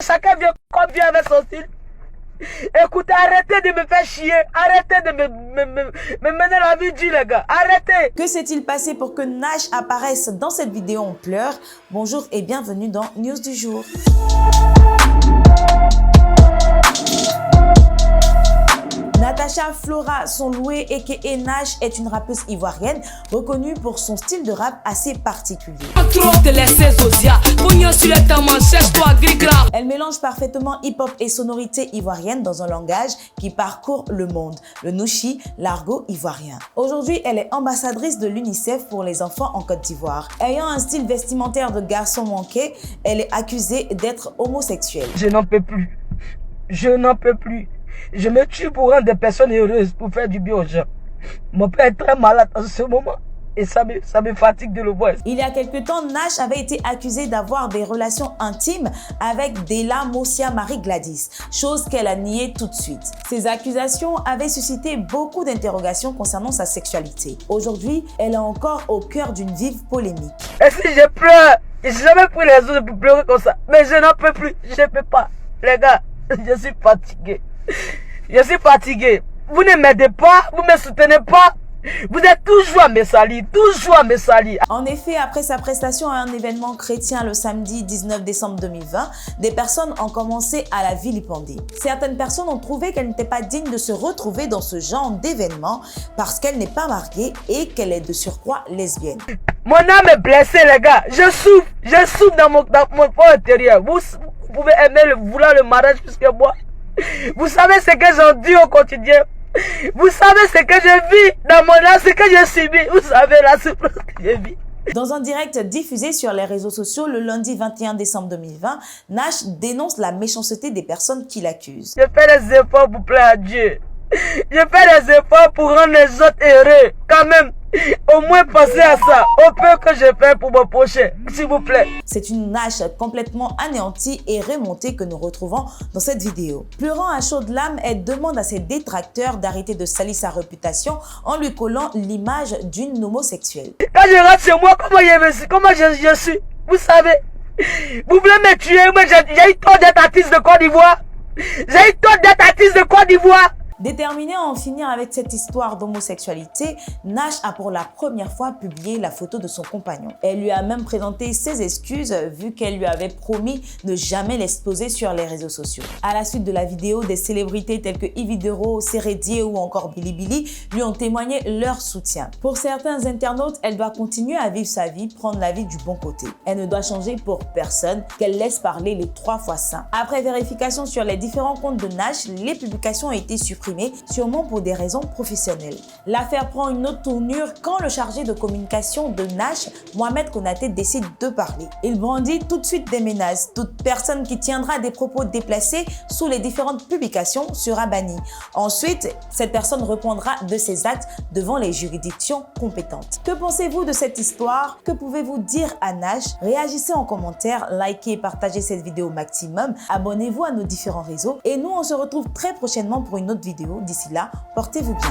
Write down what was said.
Chacun vient comme vient avec son style. Écoutez, arrêtez de me faire chier. Arrêtez de me mener la vie dure, les gars. Arrêtez. Que s'est-il passé pour que Nash apparaisse dans cette vidéo en pleurs? Bonjour et bienvenue dans News du jour. Natacha Flora Sonloué aka Nash est une rappeuse ivoirienne reconnue pour son style de rap assez particulier. Elle mélange parfaitement hip-hop et sonorité ivoirienne dans un langage qui parcourt le monde, le nouchi, l'argot ivoirien. Aujourd'hui, elle est ambassadrice de l'UNICEF pour les enfants en Côte d'Ivoire. Ayant un style vestimentaire de garçon manqué, elle est accusée d'être homosexuelle. Je n'en peux plus. Je n'en peux plus. Je me tue pour rendre des personnes heureuses, pour faire du bien aux gens. Mon père est très malade en ce moment et ça me fatigue de le voir. Il y a quelque temps, Nash avait été accusé d'avoir des relations intimes avec Della Mosia Marie Gladys, chose qu'elle a niée tout de suite. Ces accusations avaient suscité beaucoup d'interrogations concernant sa sexualité. Aujourd'hui, elle est encore au cœur d'une vive polémique. Et si je pleure, je n'ai jamais pris les autres pour pleurer comme ça, mais je n'en peux plus, je ne peux pas. Les gars, je suis fatigué. Je suis fatigué. Vous ne m'aidez pas, vous ne me soutenez pas. Vous êtes toujours à me salir, toujours à me salir. En effet, après sa prestation à un événement chrétien le samedi 19 décembre 2020, des personnes ont commencé à la vilipender. Certaines personnes ont trouvé qu'elle n'était pas digne de se retrouver dans ce genre d'événement parce qu'elle n'est pas mariée et qu'elle est de surcroît lesbienne. Mon âme est blessée, les gars. Je souffre dans mon fort intérieur. Vous pouvez aimer vouloir le mariage plus que moi. Vous savez ce que j'endure au quotidien. Vous savez ce que je vis dans mon âme, ce que je subis. Vous savez la souffrance que je vis. Dans un direct diffusé sur les réseaux sociaux le lundi 21 décembre 2020, Nash dénonce la méchanceté des personnes qui l'accusent. Je fais des efforts pour plaire à Dieu. Je fais des efforts pour rendre les autres heureux. Quand même, au moins pensez à ça. Au peu que je fais pour mon prochain, s'il vous plaît. C'est une Nash complètement anéantie et remontée que nous retrouvons dans cette vidéo. Pleurant à chaudes larmes, elle demande à ses détracteurs d'arrêter de salir sa réputation en lui collant l'image d'une homosexuelle. Quand je rentre chez moi, comment je suis? Vous savez, vous voulez me tuer? Moi, j'ai eu tort d'être artiste de Côte d'Ivoire. J'ai eu tort d'être artiste de Côte d'Ivoire. Déterminée à en finir avec cette histoire d'homosexualité, Nash a pour la première fois publié la photo de son compagnon. Elle lui a même présenté ses excuses vu qu'elle lui avait promis de jamais l'exposer sur les réseaux sociaux. À la suite de la vidéo, des célébrités telles que Yvidero, Seredier ou encore Bilibili lui ont témoigné leur soutien. Pour certains internautes, elle doit continuer à vivre sa vie, prendre la vie du bon côté. Elle ne doit changer pour personne, qu'elle laisse parler les 3 fois saints. Après vérification sur les différents comptes de Nash, les publications ont été supprimées, sûrement pour des raisons professionnelles. L'affaire prend une autre tournure quand le chargé de communication de Nash, Mohamed Konaté, décide de parler. Il brandit tout de suite des menaces. Toute personne qui tiendra des propos déplacés sous les différentes publications sera bannie. Ensuite, cette personne répondra de ses actes devant les juridictions compétentes. Que pensez-vous de cette histoire? Que pouvez-vous dire à Nash? Réagissez en commentaire, likez et partagez cette vidéo au maximum, abonnez-vous à nos différents réseaux et nous on se retrouve très prochainement pour une autre vidéo. D'ici là, portez-vous bien.